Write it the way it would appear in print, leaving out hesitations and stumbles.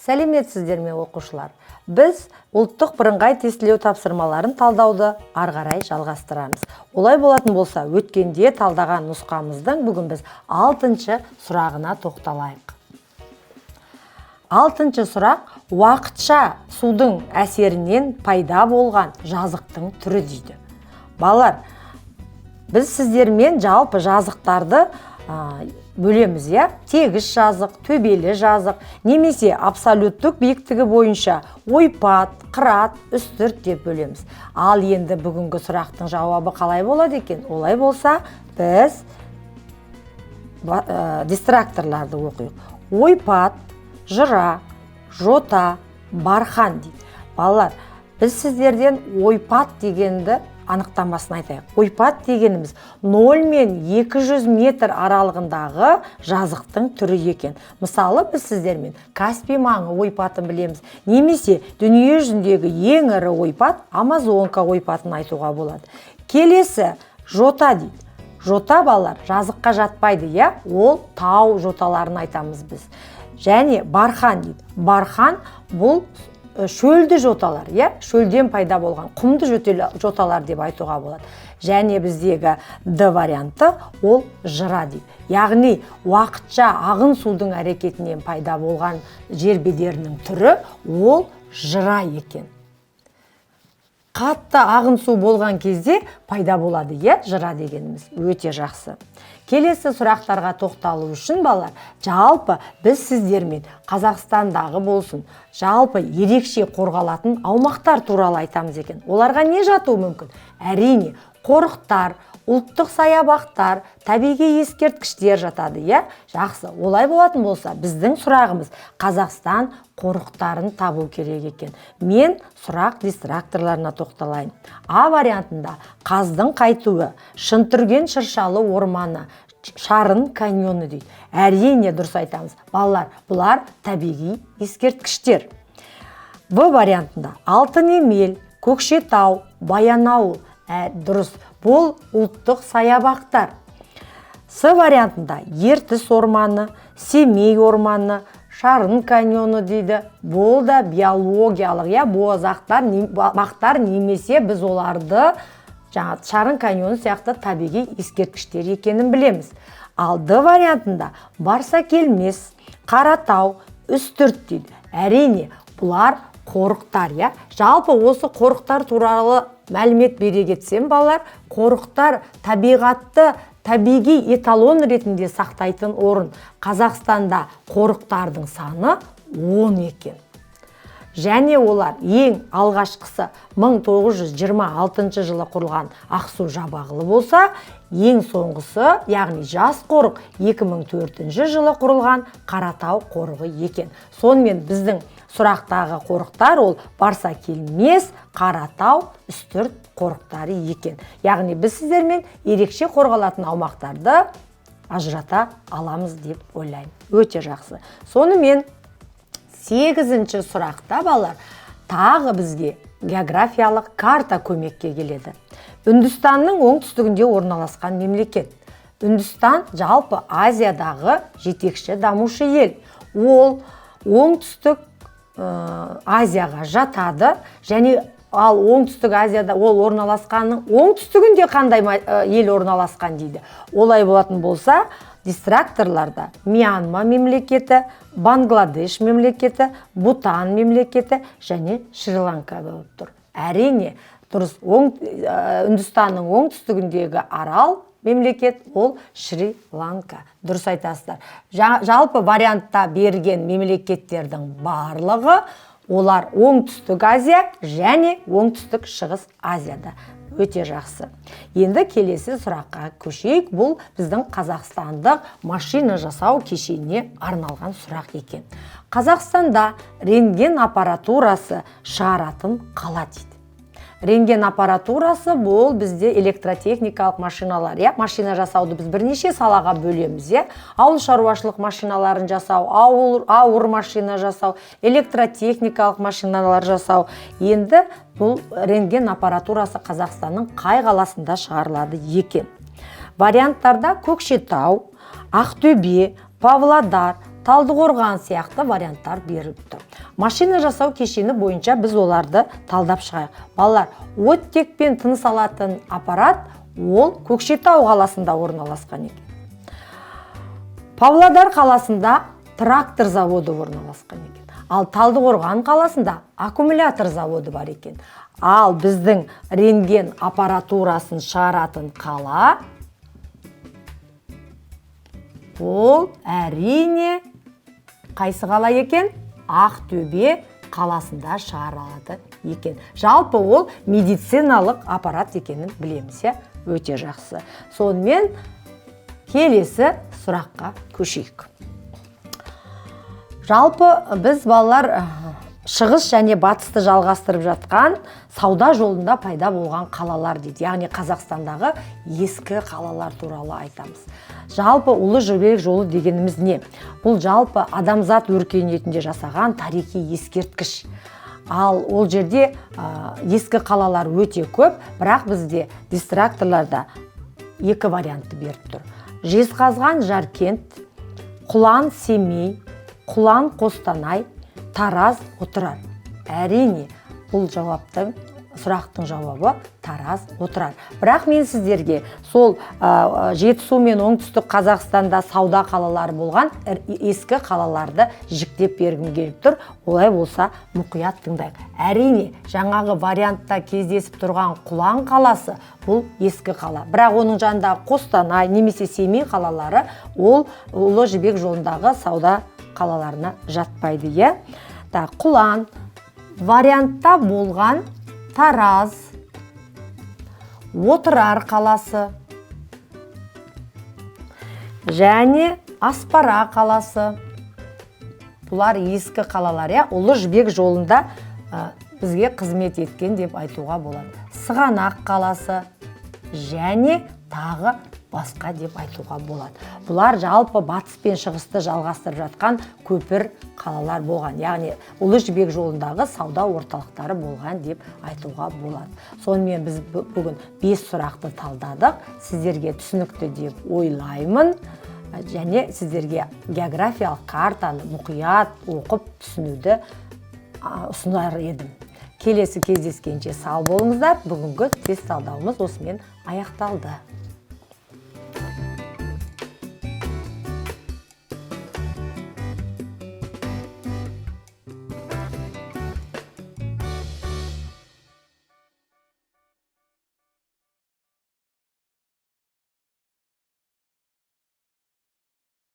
Сәлеметсіздер ме оқушылар? Біз ұлттық бірыңғай тестілеу тапсырмаларын талдауды ары қарай жалғастырамыз. Олай болатын болса, өткенде талдаған нұсқамыздың бүгін біз 6-шы сұрағына тоқталайық. 6-шы сұрақ: уақытша судың әсерінен пайда болған жазықтың түрі дейді. Балалар, біз сіздермен жалпы жазықтарды бөлеміз, тегіс жазық, төбелі жазық, немесе абсолюттік биіктігі бойынша ойпат, қырат, үстірт деп бөлеміз. Ал енді бүгінгі сұрақтың жауабы қалай болады екен? Олай болса, біз дистракторларды оқиық. Ойпат, жыра, жота, бархан дейді. Балалар, біз сіздерден ойпат дегенді анықтамасын айтайық. Ойпат дегеніміз 0 мен 200 метр аралығындағы жазықтың түрі екен. Мысалы, біз сіздермен Каспий маңы ойпатын білеміз. Немесе дүние жүзіндегі ең ірі ойпат Амазонка ойпатын айтуға болады. Келесі жота дейді. Жота, балалар, жазыққа жатпайды, ол тау жоталарын айтамыз біз. Және бархан дейді. Бархан бұл шөлді жоталар, шөлден пайда болған құмды жоталар деп айтуға болады. Және біздегі Д варианты ол жыра дейді. Яғни уақытша ағын судың әрекетінен пайда болған жер бедерінің түрі ол жыра екен. Қатты ағын су болған кезде пайда болады, жыра дегеніміз. Өте жақсы. Келесі сұрақтарға тоқталу үшін, балалар, жалпы біз сіздермен Қазақстандағы болсын, жалпы ерекше қорғалатын аумақтар туралы айтамыз екен. Оларға не жатуы мүмкін? Әрине, қорықтар, ұлттық саябақтар, табиғи ескерткіштер жатады, Жақсы, олай болатын болса, біздің сұрағымыз Қазақстан қорықтарын табу керек екен. Мен сұрақ дистракторларына тоқталайын. А вариантында қаздың қайтуы, шынтүрген шыршалы орманы, Шарын каньоны дейді. Әрине, дұрыс айтамыз. Балалар, бұлар табиғи ескерткіштер. В вариантында Алтын Емел, Көкшетау, Баянауыл. Дұрыс, бұл ұлттық саябақтар. С вариантында Ертіс орманы, Семей орманы, Шарын каньоны дейді. Бұл да биологиялық, бақтар немесе біз оларды Шарын каньоны сияқты табиғи ескерткіштер екенін білеміз. Ал Д вариантында Барса келмес, Қаратау, Үстірт дейді. Әрине, бұлар қорықтар, Жалпы осы қорықтар туралы мәлімет бере кетсем, балалар, қорықтар табиғатты табиғи эталон ретінде сақтайтын орын. Қазақстанда қорықтардың саны 10 екен. Және олар ең алғашқысы 1926 жылы құрылған Ақсу Жабағылы болса, ең соңғысы, яғни жас қорық 2004 жылы құрылған Қаратау қорығы екен. Сонымен біздің сұрақтағы қорықтар ол Барса келмес, Қаратау, Үстірт қорықтары екен. Яғни біз сіздермен ерекше қорғалатын аумақтарды ажырата аламыз деп ойлаймын. Өте жақсы. Сонымен 8-ші сұрақта, балалар, тағы бізге географиялық карта көмекке келеді. Үндістанның оңтүстігінде орналасқан мемлекет. Үндістан жалпы Азиядағы жетекші дамушы ел. Ол оңтүстік Азияға жатады, және ал оңтүстік Азияда ол орналасқанның оңтүстігінде қандай ел орналасқан дейді. Олай болатын болса, дистракторларда Мьянма мемлекеті, Бангладеш мемлекеті, Бутан мемлекеті және Шри-Ланка болып тұр. Әрине, дұрыс, Үндістанның оңтүстігіндегі арал мемлекет ол Шри-Ланка. Дұрыс айтасыздар. Жалпы вариантта берген мемлекеттердің барлығы олар оңтүстік Азия және оңтүстік Шығыс Азияда. Өте жақсы. Енді келесі сұраққа көшейік. Бұл біздің қазақстандық машина жасау кешеніне арналған сұрақ екен. Қазақстанда рентген аппаратурасы шығаратын қала дейді. Рентген аппаратурасы бұл бізде электротехникалық машиналар. Машина жасауды біз бірнеше салаға бөлеміз. Ауыл шаруашылық машиналарын жасау, ауыр машина жасау, электротехникалық машиналар жасау. Енді бұл рентген аппаратурасы Қазақстанның қай қаласында шығарылады екен? Варианттарда Көкшетау, Ақтөбе, Павлодар, Талдықорған сияқты варианттар беріліп тұр. Машина жасау кешені бойынша біз оларды талдап шығайық. Балалар, оттекпен тыныс алатын аппарат ол Көкшетау қаласында орналасқан екен. Павлодар қаласында трактор заводы орналасқан екен. Ал Талдықорған қаласында аккумулятор заводы бар екен. Ал біздің рентген аппаратурасын шығаратын қала ол әрине қайсы қала екен? Ақтөбе қаласында шығарылады екен. Жалпы ол медициналық аппарат екенін білеміз, өте жақсы. Сонымен келесі сұраққа көшейік. Жалпы біз балалар шығыс және батысты жалғастырып жатқан сауда жолында пайда болған қалалар дейді. Яғни Қазақстандағы ескі қалалар туралы айтамыз. Жалпы Ұлы Жібек жолы дегеніміз не? Бұл жалпы адамзат өркениетінде жасаған тарихи ескерткіш. Ал ол жерде ескі қалалар өте көп, бірақ бізде дистракторларда екі вариантты беріп тұр. Жезқазған Жаркент, Құлан Семей, Құлан Қостанай, Тараз Отырар. Әрине, бұл сұрақтың жауабы Тараз Отырар. Бірақ мен сіздерге сол Жетісу мен оңтүстік Қазақстанда сауда қалалары болған ескі қалаларды жіктеп бергім келіп тұр. Олай болса мұқият тыңдайық. Әрине, жаңағы вариантта кездесіп тұрған Құлан қаласы бұл ескі қала. Бірақ оның жанындағы Қостанай немесе Семей қалалары ол Ұлы Жібек жолындағы сауда қалаларына жатпайды, Құлан вариантта болған Тараз, Отырар қаласы және Аспара қаласы. Бұлар ескі қалалар, Ұлы Жібек жолында бізге қызмет еткен деп айтуға болады. Сығанақ қаласы және тағы басқа деп айтуға болады. Бұлар жалпы батыс пен шығысты жалғастырып жатқан көпір қалалар болған. Яғни Ұлы Жібек жолындағы сауда орталықтары болған деп айтуға болады. Сонымен біз бүгін 5 сұрақты талдадық. Сіздерге түсінікті деп ойлаймын. Және сіздерге географиялық картаны мұқият оқып түсінуді ұсынар едім. Келесі кездескенше сау болыңыздар. Бүгінгі тест талдауымыз осымен аяқталды.